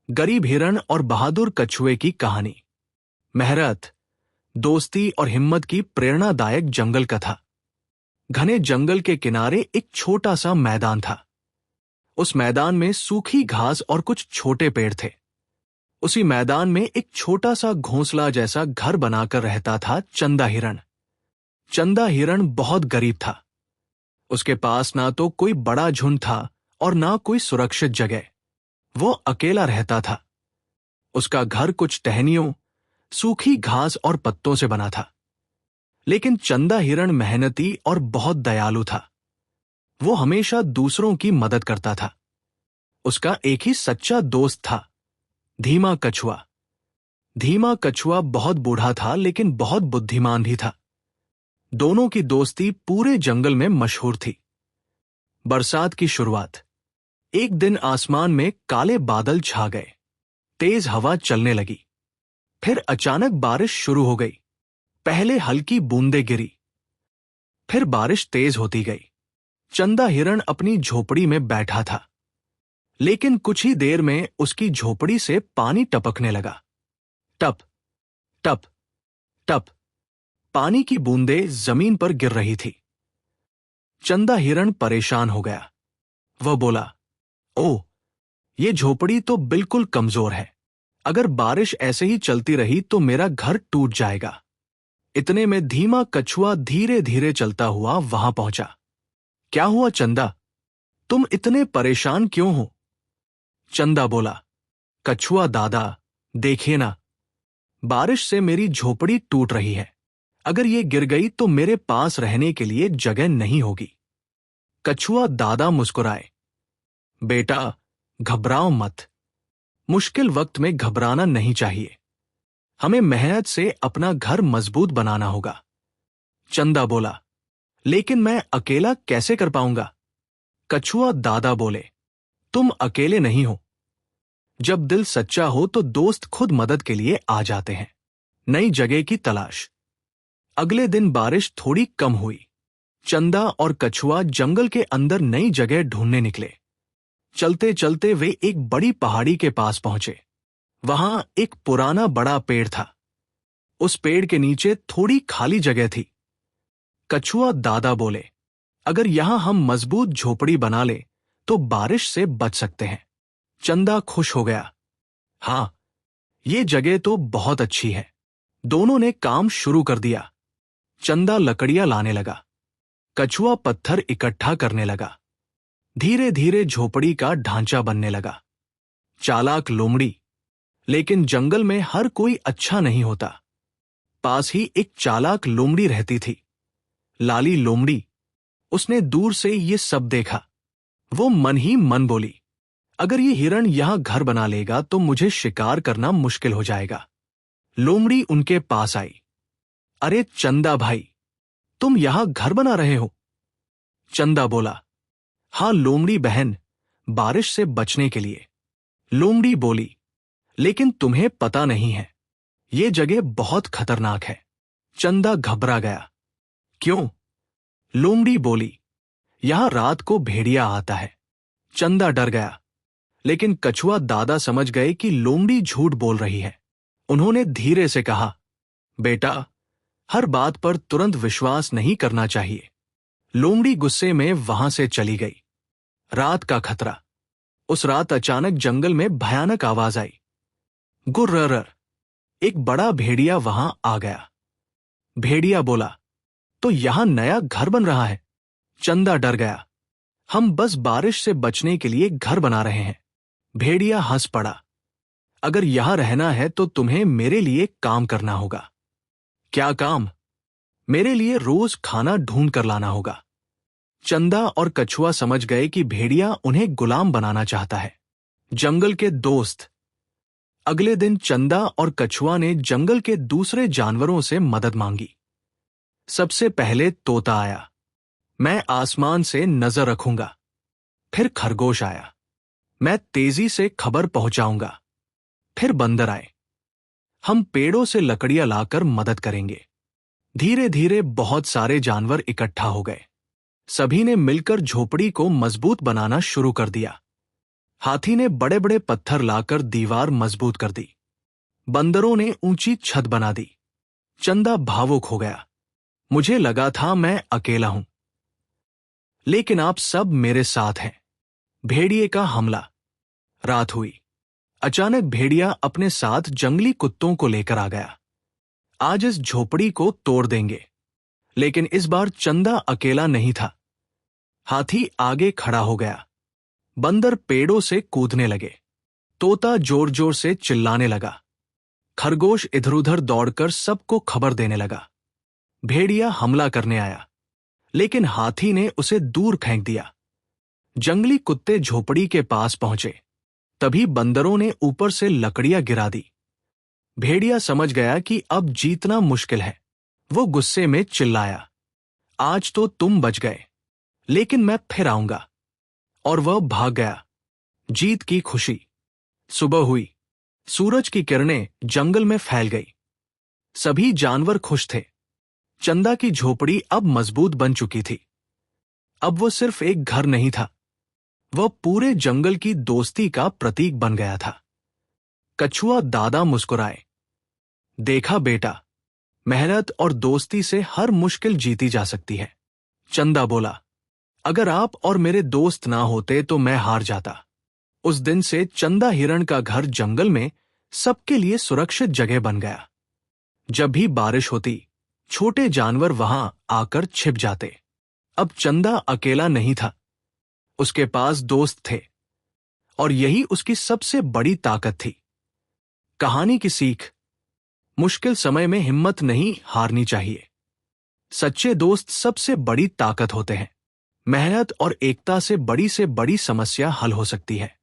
गरीब हिरण और बहादुर कछुए की कहानी। मेहनत, दोस्ती और हिम्मत की प्रेरणादायक जंगल कथा। घने जंगल के किनारे एक छोटा सा मैदान था। उस मैदान में सूखी घास और कुछ छोटे पेड़ थे। उसी मैदान में एक छोटा सा घोंसला जैसा घर बनाकर रहता था चंदा हिरण। चंदा हिरण बहुत गरीब था। उसके पास ना तो कोई बड़ा झुंड था और ना कोई सुरक्षित जगह। वो अकेला रहता था। उसका घर कुछ टहनियों, सूखी घास और पत्तों से बना था। लेकिन चंदा हिरण मेहनती और बहुत दयालु था। वो हमेशा दूसरों की मदद करता था। उसका एक ही सच्चा दोस्त था, धीमा कछुआ। धीमा कछुआ बहुत बूढ़ा था लेकिन बहुत बुद्धिमान भी था। दोनों की दोस्ती पूरे जंगल में मशहूर थी। बरसात की शुरुआत। एक दिन आसमान में काले बादल छा गए। तेज हवा चलने लगी। फिर अचानक बारिश शुरू हो गई। पहले हल्की बूंदें गिरी, फिर बारिश तेज होती गई। चंदा हिरण अपनी झोपड़ी में बैठा था, लेकिन कुछ ही देर में उसकी झोपड़ी से पानी टपकने लगा। टप टप टप पानी की बूंदें जमीन पर गिर रही थी। चंदा हिरण परेशान हो गया। वह बोला, ओह, ये झोपड़ी तो बिल्कुल कमजोर है। अगर बारिश ऐसे ही चलती रही तो मेरा घर टूट जाएगा। इतने में धीमा कछुआ धीरे धीरे चलता हुआ वहां पहुंचा। क्या हुआ चंदा, तुम इतने परेशान क्यों हो? चंदा बोला, कछुआ दादा, देखिए ना, बारिश से मेरी झोपड़ी टूट रही है। अगर ये गिर गई तो मेरे पास रहने के लिए जगह नहीं होगी। कछुआ दादा मुस्कुराए। बेटा, घबराओ मत। मुश्किल वक्त में घबराना नहीं चाहिए। हमें मेहनत से अपना घर मजबूत बनाना होगा। चंदा बोला, लेकिन मैं अकेला कैसे कर पाऊंगा? कछुआ दादा बोले, तुम अकेले नहीं हो। जब दिल सच्चा हो तो दोस्त खुद मदद के लिए आ जाते हैं। नई जगह की तलाश। अगले दिन बारिश थोड़ी कम हुई। चंदा और कछुआ जंगल के अंदर नई जगह ढूंढने निकले। चलते चलते वे एक बड़ी पहाड़ी के पास पहुंचे। वहां एक पुराना बड़ा पेड़ था। उस पेड़ के नीचे थोड़ी खाली जगह थी। कछुआ दादा बोले, अगर यहां हम मजबूत झोपड़ी बना ले तो बारिश से बच सकते हैं। चंदा खुश हो गया। हाँ, ये जगह तो बहुत अच्छी है। दोनों ने काम शुरू कर दिया। चंदा लकड़ियां लाने लगा। कछुआ पत्थर इकट्ठा करने लगा। धीरे धीरे झोपड़ी का ढांचा बनने लगा। चालाक लोमड़ी। लेकिन जंगल में हर कोई अच्छा नहीं होता। पास ही एक चालाक लोमड़ी रहती थी, लाली लोमड़ी। उसने दूर से ये सब देखा। वो मन ही मन बोली, अगर ये हिरण यहां घर बना लेगा तो मुझे शिकार करना मुश्किल हो जाएगा। लोमड़ी उनके पास आई। अरे चंदा भाई, तुम यहां घर बना रहे हो? चंदा बोला, हाँ लोमड़ी बहन, बारिश से बचने के लिए। लोमड़ी बोली, लेकिन तुम्हें पता नहीं है, ये जगह बहुत खतरनाक है। चंदा घबरा गया। क्यों? लोमड़ी बोली, यहां रात को भेड़िया आता है। चंदा डर गया, लेकिन कछुआ दादा समझ गए कि लोमड़ी झूठ बोल रही है। उन्होंने धीरे से कहा, बेटा, हर बात पर तुरंत विश्वास नहीं करना चाहिए। लोमड़ी गुस्से में वहां से चली गई। रात का खतरा। उस रात अचानक जंगल में भयानक आवाज आई। गुर्रर। एक बड़ा भेड़िया वहां आ गया। भेड़िया बोला, तो यहां नया घर बन रहा है? चंदा डर गया। हम बस बारिश से बचने के लिए घर बना रहे हैं। भेड़िया हंस पड़ा। अगर यहां रहना है तो तुम्हें मेरे लिए काम करना होगा। क्या काम? मेरे लिए रोज खाना ढूंढ कर लाना होगा। चंदा और कछुआ समझ गए कि भेड़िया उन्हें गुलाम बनाना चाहता है। जंगल के दोस्त। अगले दिन चंदा और कछुआ ने जंगल के दूसरे जानवरों से मदद मांगी। सबसे पहले तोता आया। मैं आसमान से नजर रखूंगा। फिर खरगोश आया। मैं तेजी से खबर पहुंचाऊंगा। फिर बंदर आए। हम पेड़ों से लकड़ियां लाकर मदद करेंगे। धीरे धीरे बहुत सारे जानवर इकट्ठा हो गए। सभी ने मिलकर झोपड़ी को मजबूत बनाना शुरू कर दिया। हाथी ने बड़े बड़े पत्थर लाकर दीवार मजबूत कर दी। बंदरों ने ऊंची छत बना दी। चंदा भावुक हो गया। मुझे लगा था मैं अकेला हूं, लेकिन आप सब मेरे साथ हैं। भेड़िए का हमला। रात हुई। अचानक भेड़िया अपने साथ जंगली कुत्तों को लेकर आ गया। आज इस झोपड़ी को तोड़ देंगे। लेकिन इस बार चंदा अकेला नहीं था। हाथी आगे खड़ा हो गया। बंदर पेड़ों से कूदने लगे। तोता जोर जोर से चिल्लाने लगा। खरगोश इधर उधर दौड़कर सबको खबर देने लगा। भेड़िया हमला करने आया, लेकिन हाथी ने उसे दूर फेंक दिया। जंगली कुत्ते झोपड़ी के पास पहुंचे। तभी बंदरों ने ऊपर से लकड़ियां गिरा दी। भेड़िया समझ गया कि अब जीतना मुश्किल है। वो गुस्से में चिल्लाया, आज तो तुम बच गए, लेकिन मैं फिर आऊंगा। और वह भाग गया। जीत की खुशी। सुबह हुई। सूरज की किरणें जंगल में फैल गई। सभी जानवर खुश थे। चंदा की झोपड़ी अब मजबूत बन चुकी थी। अब वो सिर्फ एक घर नहीं था, वह पूरे जंगल की दोस्ती का प्रतीक बन गया था। कछुआ दादा मुस्कुराए। देखा बेटा, मेहनत और दोस्ती से हर मुश्किल जीती जा सकती है। चंदा बोला, अगर आप और मेरे दोस्त ना होते तो मैं हार जाता। उस दिन से चंदा हिरण का घर जंगल में सबके लिए सुरक्षित जगह बन गया। जब भी बारिश होती, छोटे जानवर वहां आकर छिप जाते। अब चंदा अकेला नहीं था, उसके पास दोस्त थे, और यही उसकी सबसे बड़ी ताकत थी। कहानी की सीख। मुश्किल समय में हिम्मत नहीं हारनी चाहिए। सच्चे दोस्त सबसे बड़ी ताकत होते हैं। मेहनत और एकता से बड़ी समस्या हल हो सकती है।